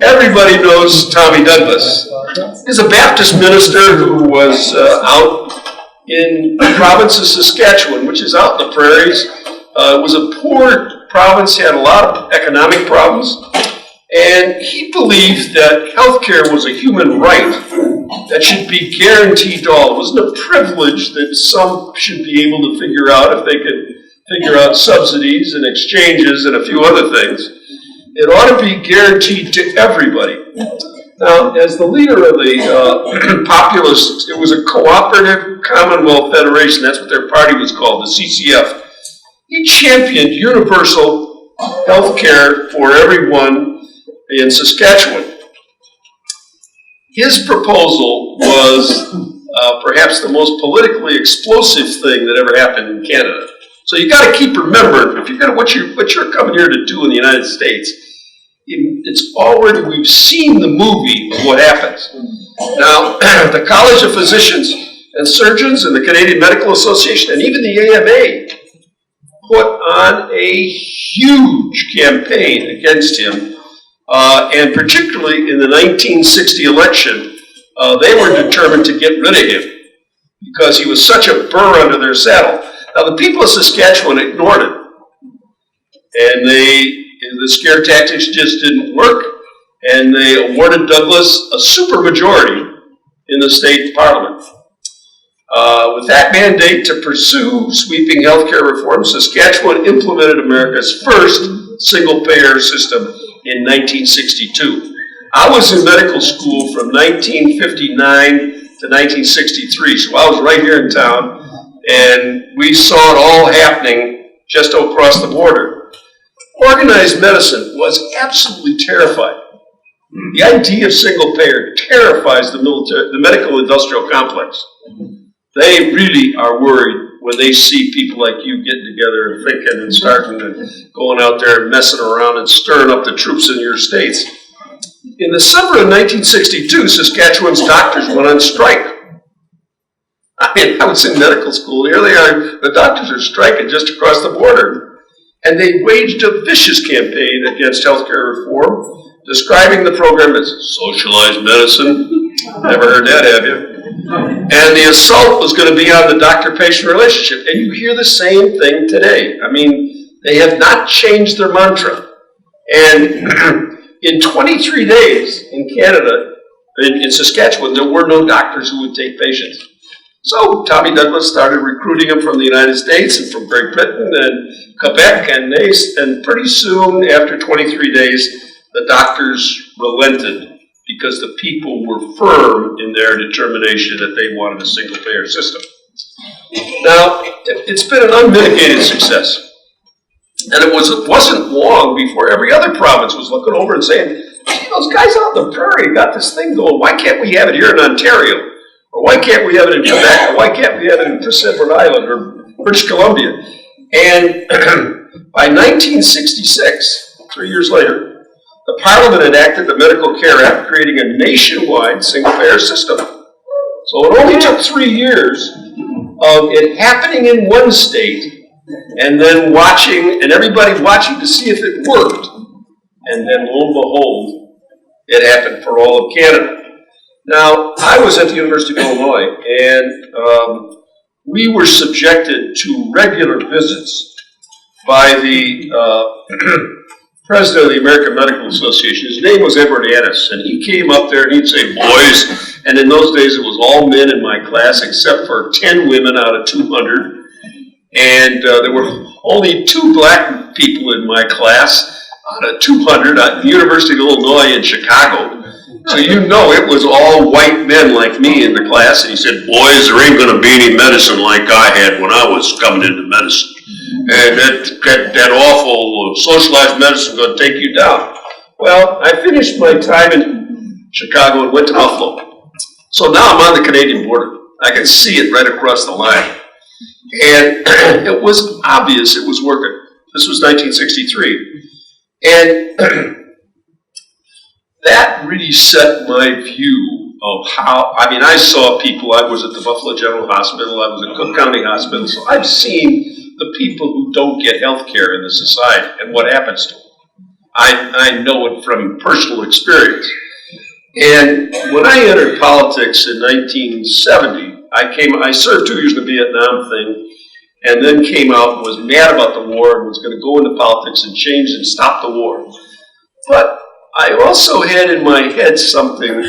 Everybody knows Tommy Douglas. He's a Baptist minister who was out in the province of Saskatchewan, which is out in the prairies. It was a poor province, had a lot of economic problems, and he believed that healthcare was a human right that should be guaranteed to all. It wasn't a privilege that some should be able to figure out if they could figure out subsidies and exchanges and a few other things. It ought to be guaranteed to everybody. Now, as the leader of the populists, it was a cooperative Commonwealth Federation, that's what their party was called, the CCF. He championed universal health care for everyone in Saskatchewan. His proposal was perhaps the most politically explosive thing that ever happened in Canada. So you got to keep remembering, if you're gonna, what you're coming here to do in the United States, it's already, we've seen the movie of what happens. Now, the College of Physicians and Surgeons and the Canadian Medical Association and even the AMA put on a huge campaign against him, and particularly in the 1960 election, they were determined to get rid of him because he was such a burr under their saddle. Now, the people of Saskatchewan ignored it, and the scare tactics just didn't work, and they awarded Douglas a supermajority in the state parliament. With that mandate to pursue sweeping healthcare reform, Saskatchewan implemented America's first single-payer system in 1962. I was in medical school from 1959 to 1963, so I was right here in town, and we saw it all happening just across the border. Organized medicine was absolutely terrified. The idea of single payer terrifies the medical industrial complex. They really are worried when they see people like you getting together and thinking and starting and going out there and messing around and stirring up the troops in your states. In the summer of 1962, Saskatchewan's doctors went on strike. I mean, I was in medical school. Here they are, the doctors are striking just across the border. And they waged a vicious campaign against healthcare reform, describing the program as socialized medicine. Never heard that, have you? And the assault was going to be on the doctor-patient relationship. And you hear the same thing today. I mean, they have not changed their mantra. And in 23 days in Canada, in Saskatchewan, there were no doctors who would take patients. So Tommy Douglas started recruiting them from the United States and from Great Britain and Quebec, and pretty soon, after 23 days, the doctors relented because the people were firm in their determination that they wanted a single-payer system. Now, it's been an unmitigated success. And it wasn't long before every other province was looking over and saying, gee, those guys out in the prairie got this thing going. Why can't we have it here in Ontario? Or why can't we have it in Quebec? Or why can't we have it in Prince Edward Island or British Columbia? And by 1966, 3 years later, the Parliament enacted the Medical Care Act, creating a nationwide single-payer system. So it only took 3 years of it happening in one state, and then everybody watching to see if it worked. And then, lo and behold, it happened for all of Canada. Now, I was at the University of Illinois, and we were subjected to regular visits by the president of the American Medical Association. His name was Edward Annis, and he came up there and he'd say, boys, and in those days it was all men in my class except for 10 women out of 200, and there were only 2 black people in my class out of 200 at the University of Illinois in Chicago. So you know it was all white men like me in the class, and he said, boys, there ain't going to be any medicine like I had when I was coming into medicine. And that awful socialized medicine is going to take you down. Well, I finished my time in Chicago and went to Buffalo. So now I'm on the Canadian border. I can see it right across the line. And it was obvious it was working. This was 1963. And that really set my view of how, I mean, I saw people, I was at the Buffalo General Hospital, I was at Cook County Hospital, so I've seen the people who don't get health care in the society and what happens to them. I know it from personal experience. And when I entered politics in 1970, I served 2 years in the Vietnam thing, and then came out and was mad about the war and was going to go into politics and change and stop the war. But I also had in my head something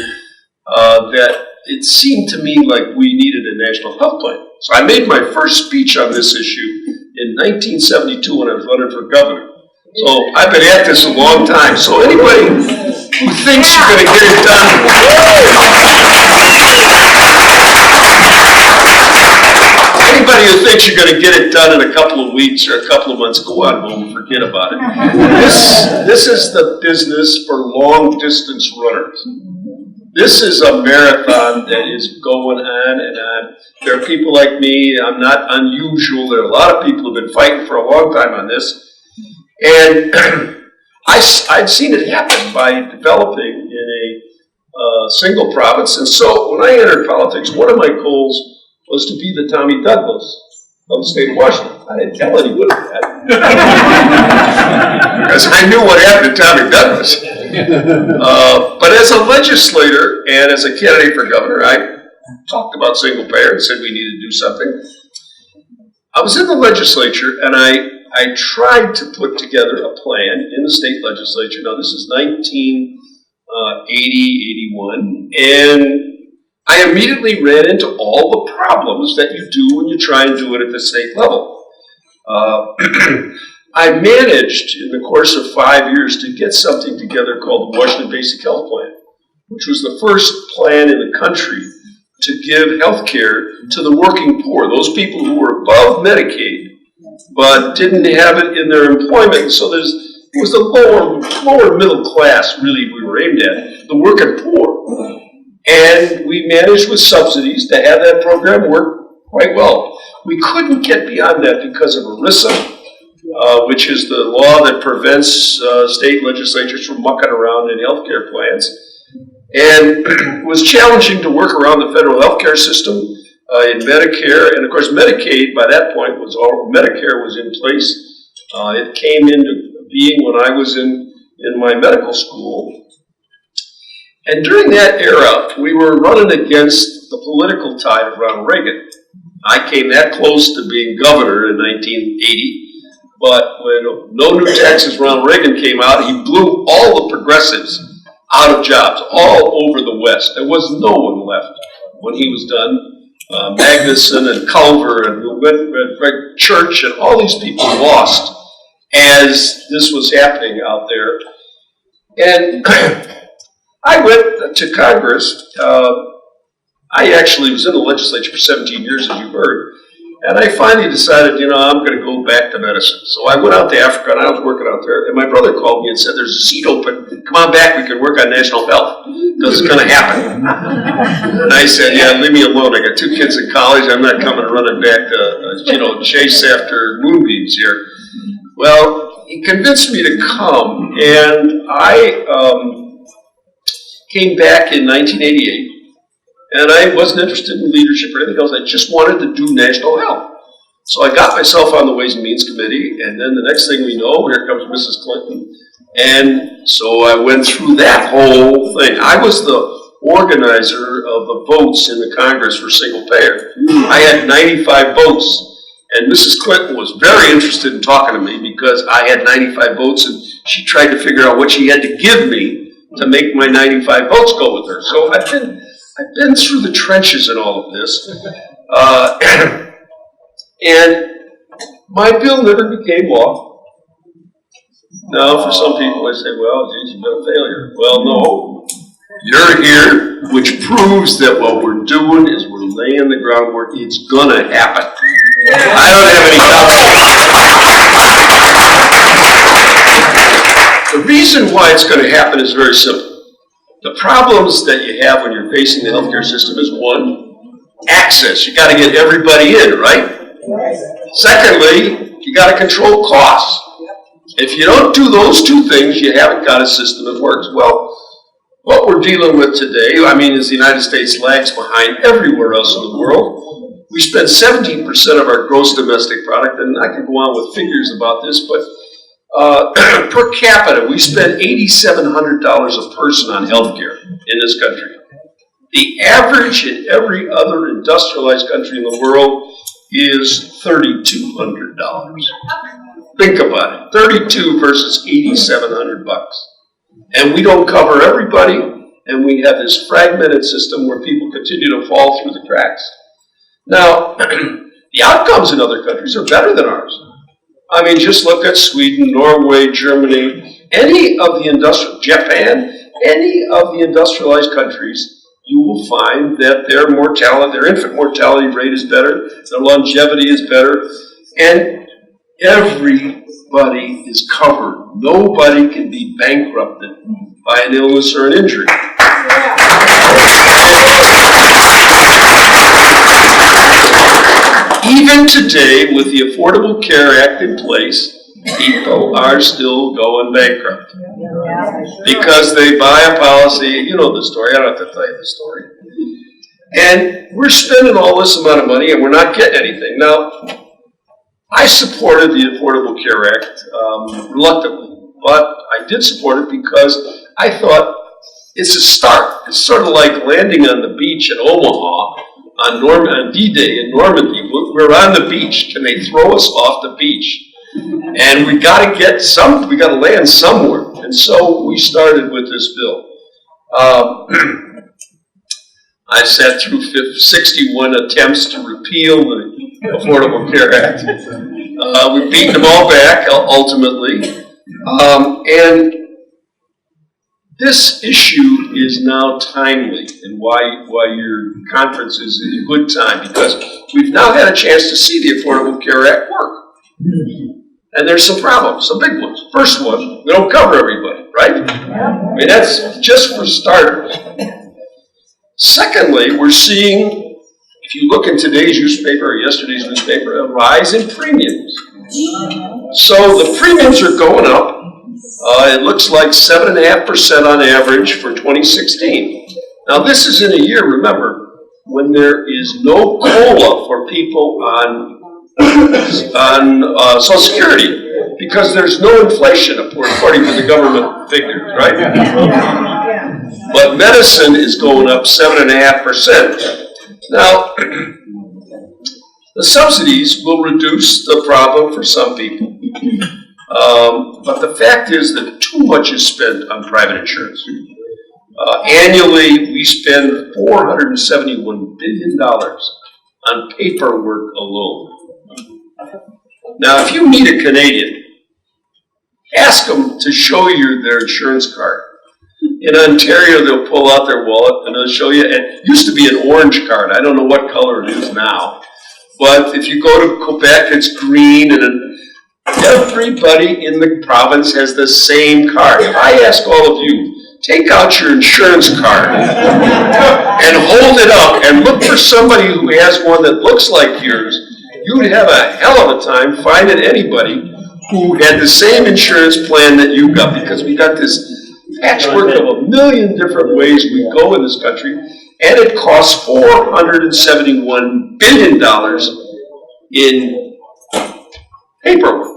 that it seemed to me like we needed a national health plan. So I made my first speech on this issue in 1972 when I was running for governor. So I've been at this a long time. So anybody who thinks you're going to get it done, anybody who thinks you're going to get it done in a couple of weeks or a couple of months, go on home and forget about it. This is the business for long distance runners. This is a marathon that is going on and on. There are people like me. I'm not unusual. There are a lot of people who have been fighting for a long time on this. And I'd seen it happen by developing in a single province. And so when I entered politics, one of my goals was to be the Tommy Douglas of the state of Washington. I didn't tell anyone that. Because I knew what happened to Tommy Douglas. But as a legislator and as a candidate for governor, I talked about single payer and said we needed to do something. I was in the legislature and I tried to put together a plan in the state legislature. Now this is 1980, 81, and I immediately ran into all the problems that you do when you try and do it at the state level. I managed in the course of 5 years to get something together called the Washington Basic Health Plan, which was the first plan in the country to give health care to the working poor, those people who were above Medicaid but didn't have it in their employment. So it was the lower middle class, really, we were aimed at, the working poor. And we managed with subsidies to have that program work quite well. We couldn't get beyond that because of ERISA, which is the law that prevents state legislatures from mucking around in healthcare plans. And it was challenging to work around the federal healthcare system in Medicare. And of course, Medicaid by that point Medicare was in place. It came into being when I was in my medical school. And during that era, we were running against the political tide of Ronald Reagan. I came that close to being governor in 1980, but when No New Taxes Ronald Reagan came out, he blew all the progressives out of jobs all over the West. There was no one left when he was done. Magnuson and Culver and Church and all these people lost as this was happening out there. And I went to Congress. I actually was in the legislature for 17 years, as you've heard. And I finally decided, I'm going to go back to medicine. So I went out to Africa, and I was working out there. And my brother called me and said, there's a seat open. Come on back. We can work on national health. Because it's going to happen. And I said, yeah, leave me alone. I got 2 kids in college. I'm not coming running back to, chase after moonbeams here. Well, he convinced me to come. And I came back in 1988. And I wasn't interested in leadership or anything else. I just wanted to do national health. So I got myself on the Ways and Means Committee, and then the next thing we know, here comes Mrs. Clinton. And so I went through that whole thing. I was the organizer of the votes in the Congress for single payer. I had 95 votes, and Mrs. Clinton was very interested in talking to me because I had 95 votes, and she tried to figure out what she had to give me to make my 95 votes go with her. So I've been through the trenches in all of this. And my bill never became law. Now, for some people, they say, well, geez, you've been a failure. Well, no. You're here, which proves that what we're doing is we're laying the groundwork. It's going to happen. I don't have any doubts. The reason why it's going to happen is very simple. The problems that you have when you're facing the healthcare system is, one, access. You got to get everybody in, right? Secondly, you got to control costs. If you don't do those 2 things, you haven't got a system that works. Well, what we're dealing with today, is the United States lags behind everywhere else in the world. We spend 17% of our gross domestic product, and I can go on with figures about this, but Per capita, we spend $8,700 a person on healthcare in this country. The average in every other industrialized country in the world is $3,200. Think about it, 32 versus 8,700 bucks. And we don't cover everybody, and we have this fragmented system where people continue to fall through the cracks. Now, the outcomes in other countries are better than ours. I mean, just look at Sweden, Norway, Germany, any of the Japan, any of the industrialized countries, you will find that their infant mortality rate is better, their longevity is better, and everybody is covered. Nobody can be bankrupted by an illness or an injury. Even today, with the Affordable Care Act in place, people are still going bankrupt because they buy a policy. You know the story. I don't have to tell you the story. And we're spending all this amount of money and we're not getting anything. Now, I supported the Affordable Care Act reluctantly, but I did support it because I thought it's a start. It's sort of like landing on the beach in Omaha on D-Day in Normandy. We're on the beach. Can they throw us off the beach? And we got to land somewhere. And so we started with this bill. I sat through 61 attempts to repeal the Affordable Care Act. We beat them all back, ultimately. And this issue is now timely, and why your conference is in a good time, because we've now had a chance to see the Affordable Care Act work. And there's some problems, some big ones. First one, we don't cover everybody, right? I mean, that's just for starters. Secondly, we're seeing, if you look in today's newspaper or yesterday's newspaper, a rise in premiums. So the premiums are going up. It looks like 7.5% on average for 2016. Now this is in a year, remember, when there is no COLA for people on Social Security, because there's no inflation according to the government figures, right? But medicine is going up 7.5%. Now, the subsidies will reduce the problem for some people. But the fact is that too much is spent on private insurance. Annually, we spend $471 billion on paperwork alone. Now, if you meet a Canadian, ask them to show you their insurance card. In Ontario, they'll pull out their wallet and they'll show you. It used to be an orange card. I don't know what color it is now. But if you go to Quebec, it's green, and everybody in the province has the same card. If I ask all of you, take out your insurance card and hold it up and look for somebody who has one that looks like yours, you would have a hell of a time finding anybody who had the same insurance plan that you got, because we got this patchwork of a million different ways we go in this country, and it costs $471 billion in paperwork.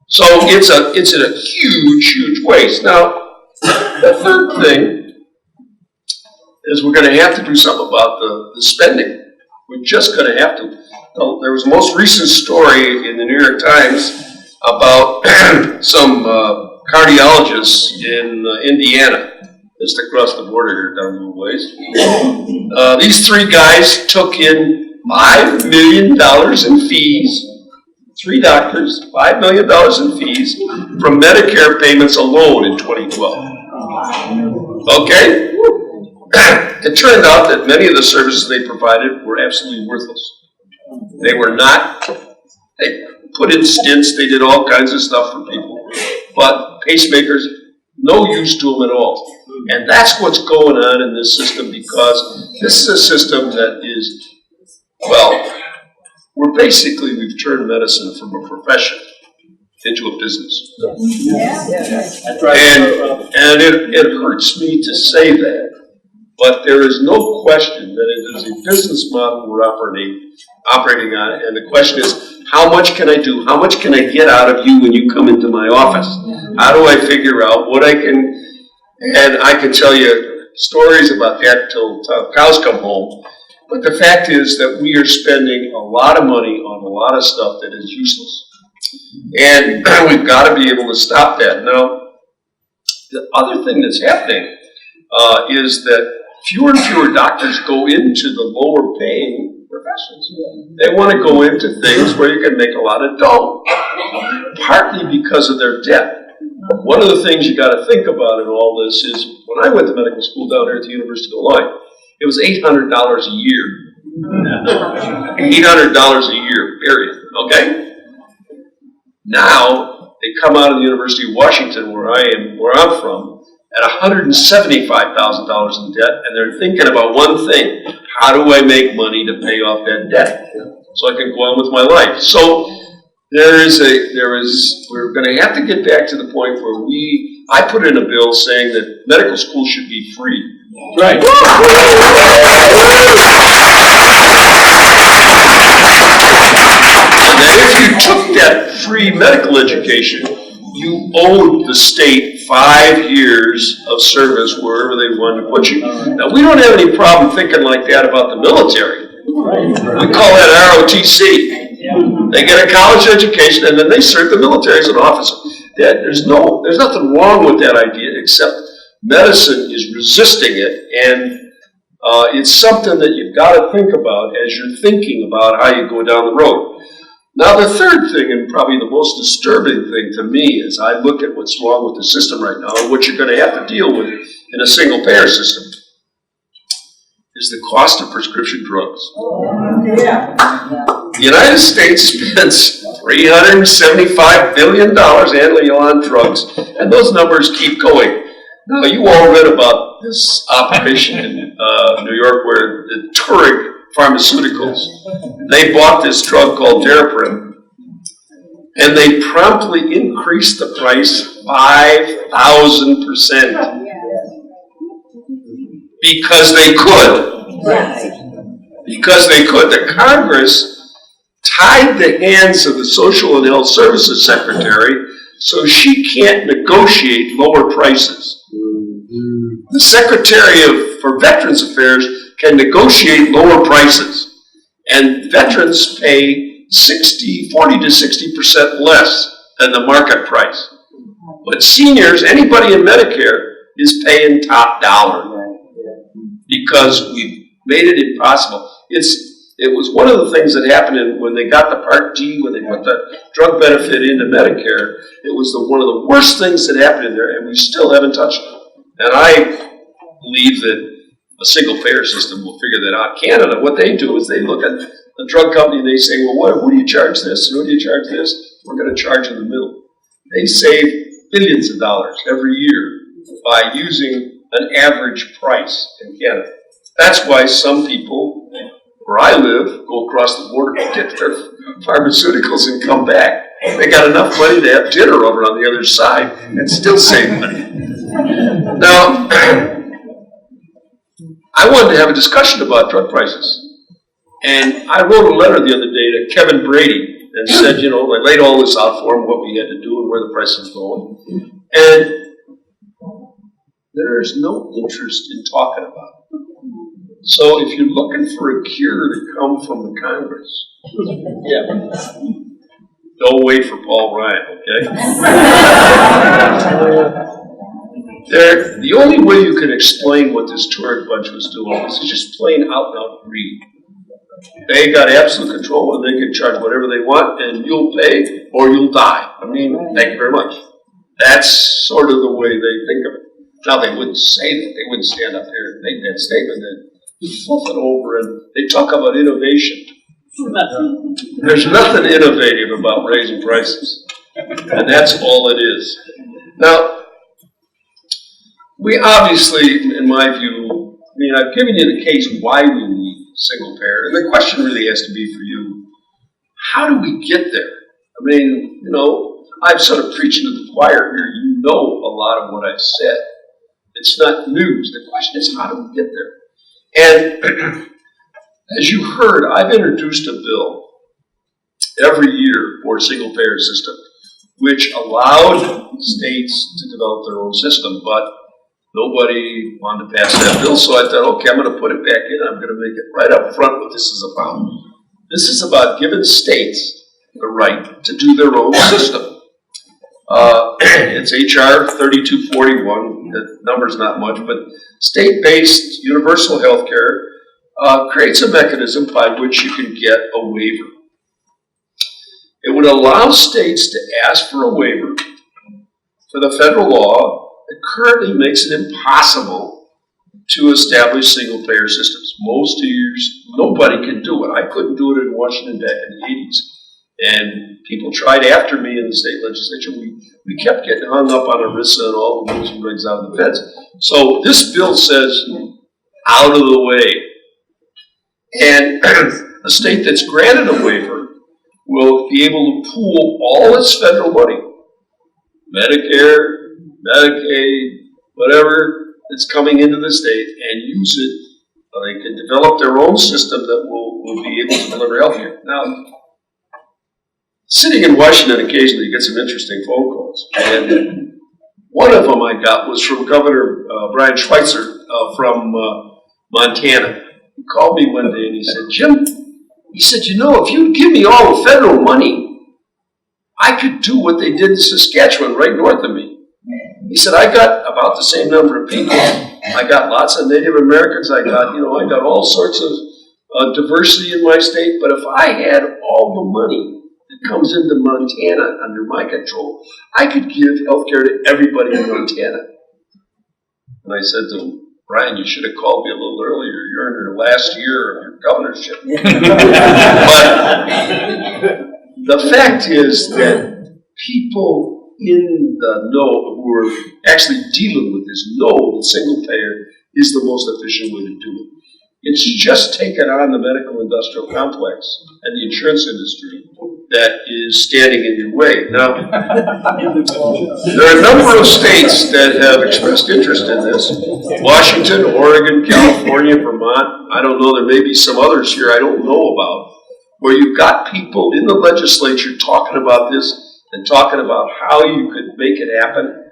So it's a huge waste. Now, the third thing is we're going to have to do something about the spending. We're just going to have to. There was a most recent story in the New York Times about some cardiologists in Indiana, just across the border here down a little ways. These three guys took in $5 million in fees. Three doctors, $5 million in fees from Medicare payments alone in 2012. Okay? It turned out that many of the services they provided were absolutely worthless. They were not, they put in stints, they did all kinds of stuff for people, but pacemakers, no use to them at all. And that's what's going on in this system, because this is a system that is, well, we've turned medicine from a profession into a business. And it hurts me to say that, but there is no question that it is a business model we're operating on, and the question is, How much can I do? How much can I get out of you when you come into my office? How do I figure out what I can, and I can tell you stories about that till cows come home. But the fact is that we are spending a lot of money on a lot of stuff that is useless. And we've got to be able to stop that. Now, the other thing that's happening is that fewer and fewer doctors go into the lower paying professions. They want to go into things where you can make a lot of dough, partly because of their debt. One of the things you got to think about in all this is when I went to medical school down here at the University of Illinois, it was $800 a year. $800 a year, period. Okay? Now, they come out of the University of Washington, where I'm from, at $175,000 in debt, and they're thinking about one thing: how do I make money to pay off that debt so I can go on with my life? So we're going to have to get back to the point where I put in a bill saying that medical school should be free. Right. And that if you took that free medical education, you owed the state 5 years of service wherever they wanted to put you. Now, we don't have any problem thinking like that about the military. We call that ROTC. They get a college education and then they serve the military as an officer. There's nothing wrong with that idea, except medicine is resisting it, and it's something that you've got to think about as you're thinking about how you go down the road. Now, the third thing, and probably the most disturbing thing to me as I look at what's wrong with the system right now and what you're going to have to deal with in a single-payer system, is the cost of prescription drugs. The United States spends $375 billion annually on drugs, and those numbers keep going. Now, you all read about this operation in New York where the Touring Pharmaceuticals, they bought this drug called Daraprim, and they promptly increased the price 5,000%. Because they could. Because they could. The Congress tied the hands of the Social and Health Services Secretary so she can't negotiate lower prices. The Secretary for Veterans Affairs can negotiate lower prices, and veterans pay 40 to 60% less than the market price. But seniors, anybody in Medicare, is paying top dollar because we've made it impossible. It was one of the things that happened when they got the Part D, when they put the drug benefit into Medicare. It was one of the worst things that happened in there, and we still haven't touched it. And I believe that a single-payer system will figure that out. Canada, what they do is they look at the drug company and they say, well, what do you charge this? And what do you charge this? We're going to charge in the middle. They save billions of dollars every year by using an average price in Canada. That's why some people, where I live, go across the border to get their pharmaceuticals and come back. They got enough money to have dinner over on the other side and still save money. Now, I wanted to have a discussion about drug prices. And I wrote a letter the other day to Kevin Brady and said, I laid all this out for him, what we had to do and where the price was going. And there's no interest in talking about it. So if you're looking for a cure to come from the Congress, don't wait for Paul Ryan, okay? The only way you can explain what this Tory bunch was doing is just plain out-and-out greed. They got absolute control and they can charge whatever they want and you'll pay or you'll die. I mean, thank you very much. That's sort of the way they think of it. Now, they wouldn't say that. They wouldn't stand up there and make that statement. They'd flip it over and they talk about innovation. There's nothing innovative about raising prices. And that's all it is. Now, we obviously, in my view, I've given you the case why we need single payer, and the question really has to be for you, how do we get there? I'm sort of preaching to the choir here. You know a lot of what I've said. It's not news. The question is, how do we get there? And as you heard, I've introduced a bill, every year for a single-payer system, which allowed states to develop their own system, but nobody wanted to pass that bill, so I thought, okay, I'm going to put it back in. I'm going to make it right up front what this is about. This is about giving states the right to do their own system. It's HR 3241. The number's not much, but state-based universal health care creates a mechanism by which you can get a waiver. It would allow states to ask for a waiver for the federal law that currently makes it impossible to establish single-payer systems. Most years, nobody can do it. I couldn't do it in Washington back in the 80s. And people tried after me in the state legislature. We kept getting hung up on ERISA and all the rules and regs out of the feds. So this bill says, out of the way. And a state that's granted a waiver will be able to pool all its federal money, Medicare, Medicaid, whatever that's coming into the state, and use it. They can develop their own system that will be able to deliver health care. Now, sitting in Washington, occasionally you get some interesting phone calls. And one of them I got was from Governor Brian Schweitzer from Montana. He called me one day and he said, Jim, he said, you know, if you'd give me all the federal money, I could do what they did in Saskatchewan right north of me. He said, I got about the same number of people. I got lots of Native Americans. I got all sorts of diversity in my state. But if I had all the money that comes into Montana under my control, I could give health care to everybody in Montana. And I said to him, Brian, you should have called me a little earlier. You're in your last year of your governorship. But the fact is that people in the know who are actually dealing with this know that single payer is the most efficient way to do it. It's just taken on the medical industrial complex and the insurance industry that is standing in your way. Now, there are a number of states that have expressed interest in this. Washington, Oregon, California, Vermont. I don't know, there may be some others here I don't know about, where you've got people in the legislature talking about this and talking about how you could make it happen.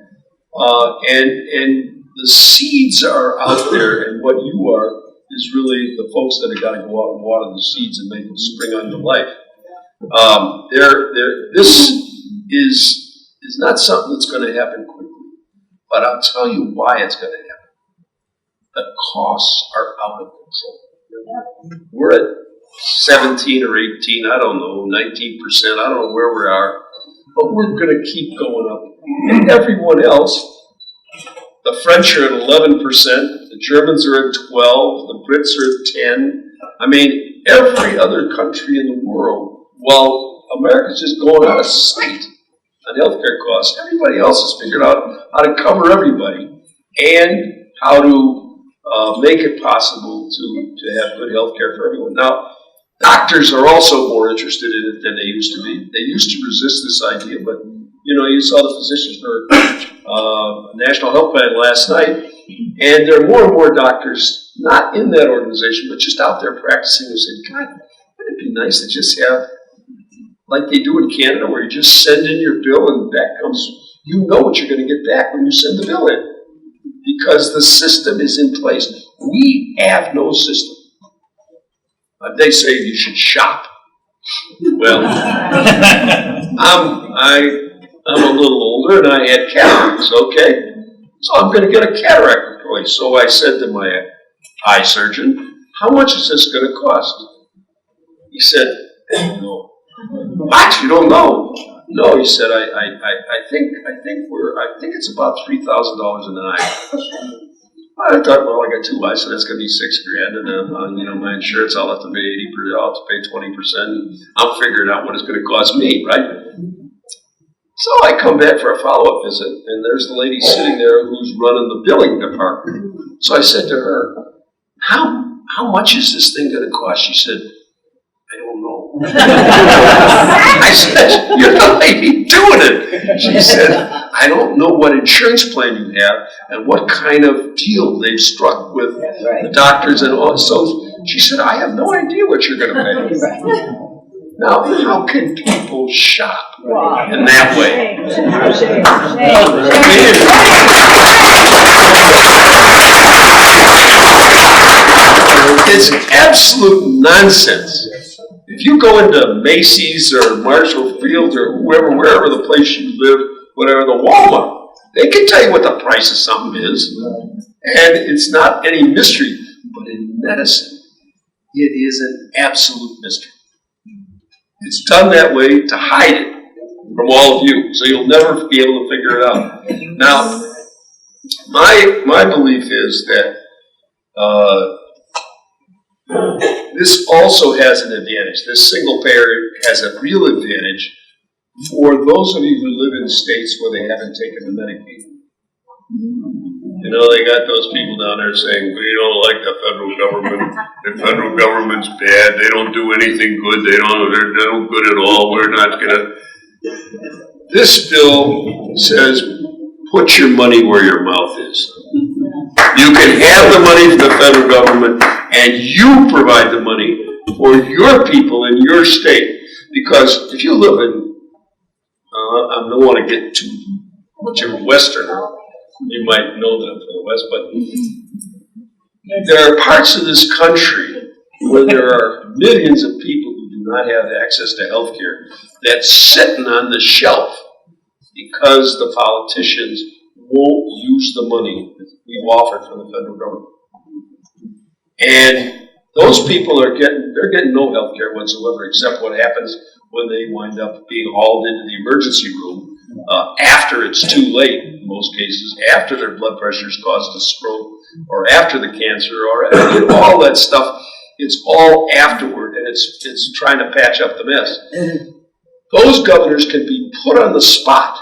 And the seeds are out there, and what you are is really the folks that have got to go out and water the seeds and make them spring on to life. This is not something that's going to happen quickly, but I'll tell you why it's going to happen. The costs are out of control. We're at 17 or 18, I don't know, 19%, I don't know where we are, but we're going to keep going up. And everyone else, the French are at 11%, the Germans are at 12%, the Brits are at 10%. I mean, every other country in the world, while America's just going out of sight on healthcare costs, everybody else has figured out how to cover everybody and how to make it possible to have good healthcare for everyone. Now, doctors are also more interested in it than they used to be. They used to resist this idea, but you saw the physicians for National Health Plan last night, and there are more and more doctors not in that organization, but just out there practicing and saying, God, wouldn't it be nice to just have, like they do in Canada, where you just send in your bill and back comes, you know what you're going to get back when you send the bill in, because the system is in place. We have no system. They say you should shop. Well, I'm a little older and I had cataracts, okay? So I'm going to get a cataract replaced. So I said to my eye surgeon, how much is this going to cost? He said, no. What? You don't know? No, he said, I think it's about $3,000 an eye. I thought, well, I got 2 eyes, so that's going to be $6,000, and then, my insurance, I'll have to pay 80%, I'll have to pay 20%, and I'm figuring out what it's going to cost me, right? So I come back for a follow-up visit, and there's the lady sitting there who's running the billing department. So I said to her, how much is this thing going to cost? She said, I don't know. I said, you're the lady doing it. She said, I don't know what insurance plan you have and what kind of deal they've struck with the doctors and all. So she said, I have no idea what you're going to pay. Now, how can people shop in that way? It's absolute nonsense. If you go into Macy's or Marshall Field or wherever the place you live, whatever, the Walmart, they can tell you what the price of something is. And it's not any mystery. But in medicine, it is an absolute mystery. It's done that way to hide it from all of you, so you'll never be able to figure it out. Now, my belief is that this also has an advantage. This single payer has a real advantage for those of you who live in states where they haven't taken the Medicaid. You know, they got those people down there saying, we don't like the federal government. The federal government's bad. They don't do anything good. They're no good at all. We're not going to. This bill says, put your money where your mouth is. You can have the money from the federal government, and you provide the money for your people in your state. Because if you live in, I don't want to get too much of a Westerner. You might know them from the West, but there are parts of this country where there are millions of people who do not have access to health care that's sitting on the shelf because the politicians won't use the money that we've offered from the federal government. And those people are getting no health care whatsoever, except what happens when they wind up being hauled into the emergency room after it's too late, in most cases, after their blood pressure's caused a stroke, or after the cancer, or all that stuff. It's all afterward, and it's trying to patch up the mess. Those governors can be put on the spot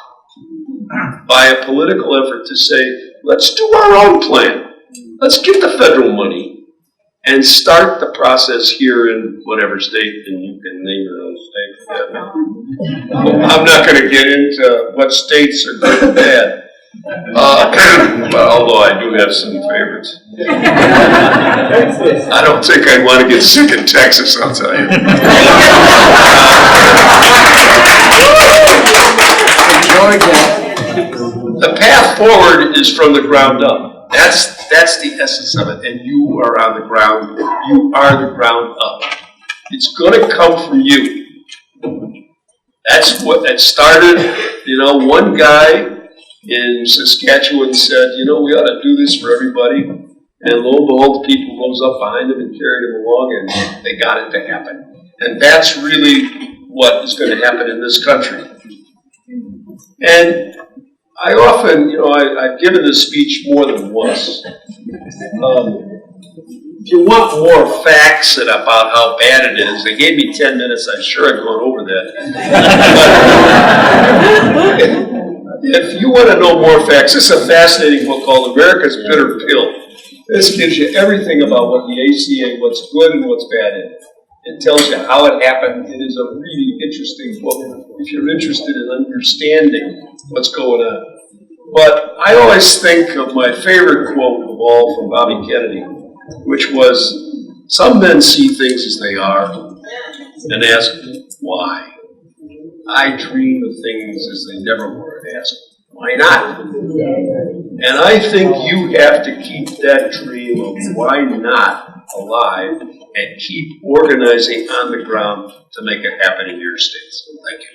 by a political effort to say, let's do our own plan. Let's get the federal money and start the process here in whatever state, and you can name your own state. I'm not going to get into what states are good and bad, although I do have some favorites. I don't think I'd want to get sick in Texas, I'll tell you. The path forward is from the ground up. That's the essence of it, and you are on the ground. You are the ground up. It's going to come from you. That's what that started. You know, one guy in Saskatchewan said, you know, we ought to do this for everybody. And lo and behold, the people rose up behind him and carried him along, and they got it to happen. And that's really what is going to happen in this country. And I often, you know, I've given this speech more than once. If you want more facts about how bad it is, they gave me 10 minutes, I'm sure I've gone over that. But if you want to know more facts, this is a fascinating book called America's Bitter Pill. This gives you everything about what the ACA, what's good and what's bad in it. It tells you how it happened. It is a really interesting book if you're interested in understanding what's going on. But I always think of my favorite quote of all from Bobby Kennedy, which was, some men see things as they are and ask, why? I dream of things as they never were and ask, why not? And I think you have to keep that dream of why not alive and keep organizing on the ground to make it happen in your states. Thank you.